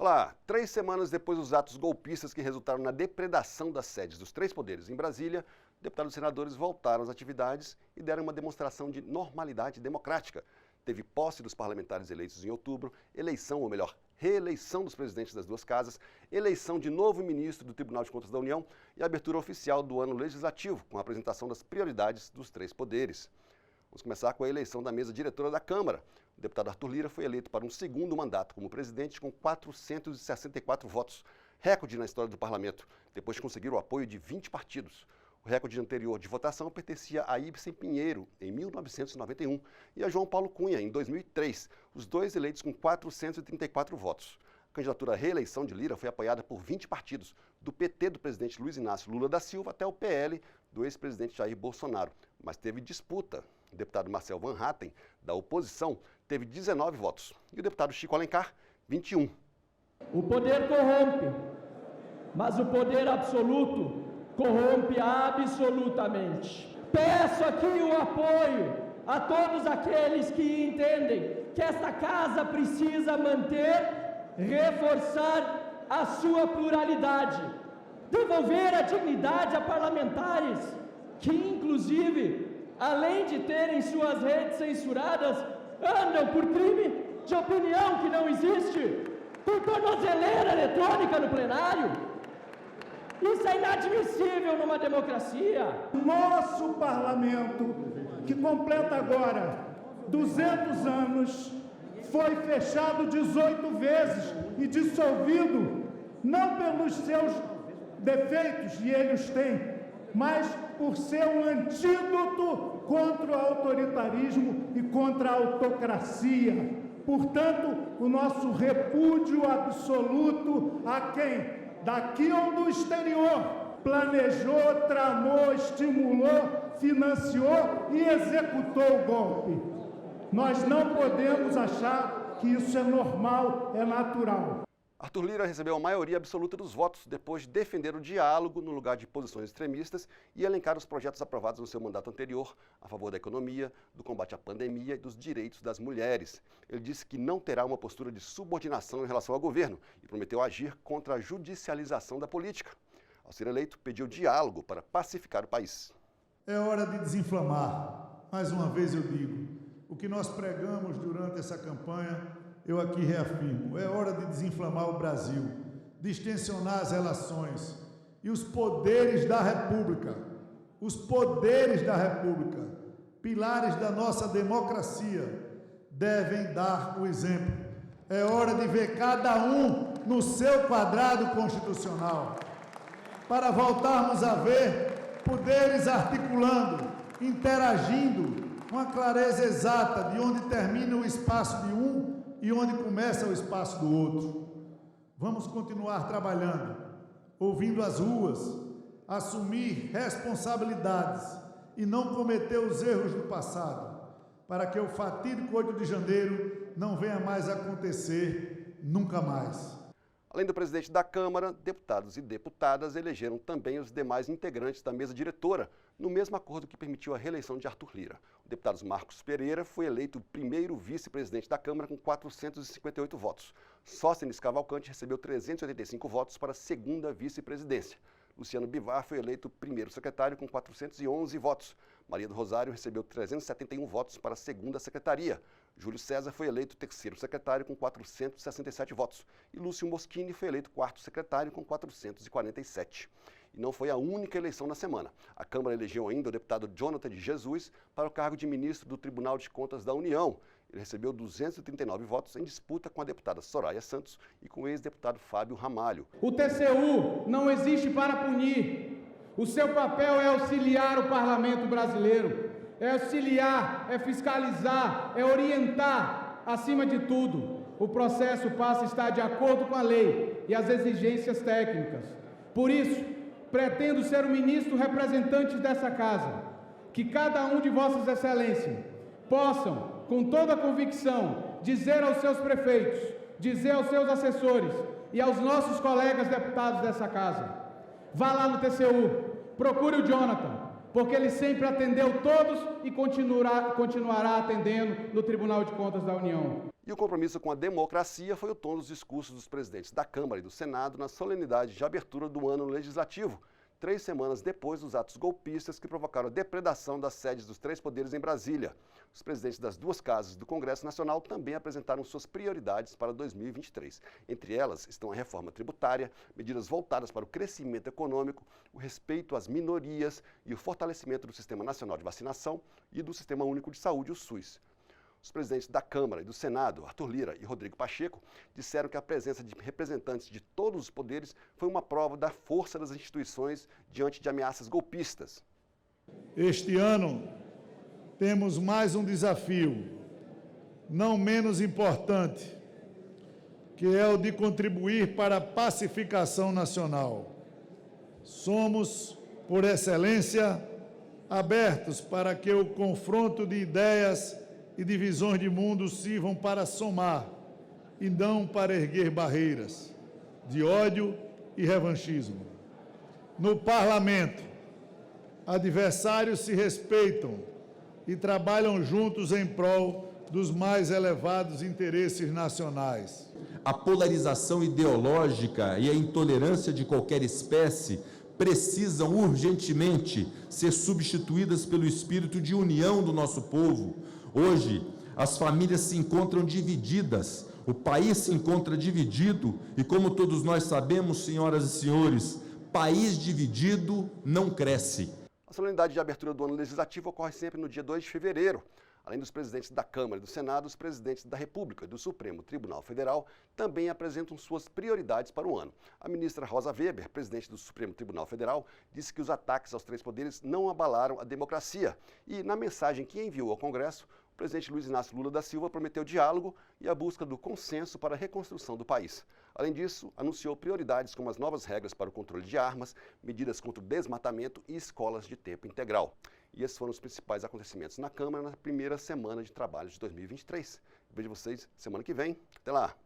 Olá, 3 semanas depois dos atos golpistas que resultaram na depredação das sedes dos 3 poderes em Brasília, deputados e senadores voltaram às atividades e deram uma demonstração de normalidade democrática. Teve posse dos parlamentares eleitos em outubro, eleição, ou melhor, reeleição dos presidentes das 2 casas, eleição de novo ministro do Tribunal de Contas da União e abertura oficial do ano legislativo, com a apresentação das prioridades dos 3 poderes. Vamos começar com a eleição da mesa diretora da Câmara. O deputado Arthur Lira foi eleito para um segundo mandato como presidente com 464 votos, recorde na história do parlamento, depois de conseguir o apoio de 20 partidos. O recorde anterior de votação pertencia a Ibsen Pinheiro, em 1991, e a João Paulo Cunha, em 2003, os 2 eleitos com 434 votos. A candidatura à reeleição de Lira foi apoiada por 20 partidos, do PT do presidente Luiz Inácio Lula da Silva até o PL do ex-presidente Jair Bolsonaro, mas teve disputa. O deputado Marcel Van Hatten, da oposição, teve 19 votos, e o deputado Chico Alencar, 21. O poder corrompe, mas o poder absoluto corrompe absolutamente. Peço aqui o apoio a todos aqueles que entendem que esta casa precisa manter, reforçar a sua pluralidade, devolver a dignidade a parlamentares que, inclusive, além de terem suas redes censuradas, andam por crime de opinião que não existe, por tornozeleira eletrônica no plenário. Isso é inadmissível numa democracia. Nosso parlamento, que completa agora 200 anos, foi fechado 18 vezes e dissolvido, não pelos seus defeitos, e ele os tem, mas por ser um antídoto contra o autoritarismo e contra a autocracia. Portanto, o nosso repúdio absoluto a quem, daqui ou do exterior, planejou, tramou, estimulou, financiou e executou o golpe. Nós não podemos achar que isso é normal, é natural. Arthur Lira recebeu a maioria absoluta dos votos depois de defender o diálogo no lugar de posições extremistas e elencar os projetos aprovados no seu mandato anterior a favor da economia, do combate à pandemia e dos direitos das mulheres. Ele disse que não terá uma postura de subordinação em relação ao governo e prometeu agir contra a judicialização da política. Ao ser eleito, pediu diálogo para pacificar o país. É hora de desinflamar. Mais uma vez eu digo, o que nós pregamos durante essa campanha, eu aqui reafirmo, é hora de desinflamar o Brasil, distensionar as relações e os poderes da República, pilares da nossa democracia, devem dar o exemplo. É hora de ver cada um no seu quadrado constitucional, para voltarmos a ver poderes articulando, interagindo, com a clareza exata de onde termina o espaço de um e onde começa o espaço do outro. Vamos continuar trabalhando, ouvindo as ruas, assumir responsabilidades e não cometer os erros do passado, para que o fatídico 8 de janeiro não venha mais acontecer nunca mais. Além do presidente da Câmara, deputados e deputadas elegeram também os demais integrantes da mesa diretora, no mesmo acordo que permitiu a reeleição de Arthur Lira. O deputado Marcos Pereira foi eleito o primeiro vice-presidente da Câmara com 458 votos. Sóstenes Cavalcante recebeu 385 votos para a segunda vice-presidência. Luciano Bivar foi eleito primeiro secretário com 411 votos. Maria do Rosário recebeu 371 votos para a segunda secretaria. Júlio César foi eleito terceiro secretário com 467 votos. E Lúcio Moschini foi eleito quarto secretário com 447. E não foi a única eleição na semana. A Câmara elegeu ainda o deputado Jonathan de Jesus para o cargo de ministro do Tribunal de Contas da União. Ele recebeu 239 votos em disputa com a deputada Soraya Santos e com o ex-deputado Fábio Ramalho. O TCU não existe para punir. O seu papel é auxiliar o parlamento brasileiro. É auxiliar, é fiscalizar, é orientar, acima de tudo. O processo passa a estar de acordo com a lei e as exigências técnicas. Por isso, pretendo ser o ministro representante dessa casa, que cada um de vossas excelências possam, com toda a convicção, dizer aos seus prefeitos, dizer aos seus assessores e aos nossos colegas deputados dessa casa: vá lá no TCU, procure o Jonathan, porque ele sempre atendeu todos e continuará atendendo no Tribunal de Contas da União. E o compromisso com a democracia foi o tom dos discursos dos presidentes da Câmara e do Senado na solenidade de abertura do ano legislativo, 3 semanas depois dos atos golpistas que provocaram a depredação das sedes dos 3 poderes em Brasília. Os presidentes das 2 casas do Congresso Nacional também apresentaram suas prioridades para 2023. Entre elas estão a reforma tributária, medidas voltadas para o crescimento econômico, o respeito às minorias e o fortalecimento do Sistema Nacional de Vacinação e do Sistema Único de Saúde, o SUS. Os presidentes da Câmara e do Senado, Arthur Lira e Rodrigo Pacheco, disseram que a presença de representantes de todos os poderes foi uma prova da força das instituições diante de ameaças golpistas. Este ano, temos mais um desafio, não menos importante, que é o de contribuir para a pacificação nacional. Somos, por excelência, abertos para que o confronto de ideias e divisões de mundo sirvam para somar e não para erguer barreiras de ódio e revanchismo. No parlamento, adversários se respeitam e trabalham juntos em prol dos mais elevados interesses nacionais. A polarização ideológica e a intolerância de qualquer espécie precisam urgentemente ser substituídas pelo espírito de união do nosso povo. Hoje, as famílias se encontram divididas, o país se encontra dividido e, como todos nós sabemos, senhoras e senhores, país dividido não cresce. A solenidade de abertura do ano legislativo ocorre sempre no dia 2 de fevereiro. Além dos presidentes da Câmara e do Senado, os presidentes da República e do Supremo Tribunal Federal também apresentam suas prioridades para o ano. A ministra Rosa Weber, presidente do Supremo Tribunal Federal, disse que os ataques aos 3 poderes não abalaram a democracia. E, na mensagem que enviou ao Congresso, o presidente Luiz Inácio Lula da Silva prometeu diálogo e a busca do consenso para a reconstrução do país. Além disso, anunciou prioridades como as novas regras para o controle de armas, medidas contra o desmatamento e escolas de tempo integral. E esses foram os principais acontecimentos na Câmara na primeira semana de trabalho de 2023. Vejo vocês semana que vem. Até lá!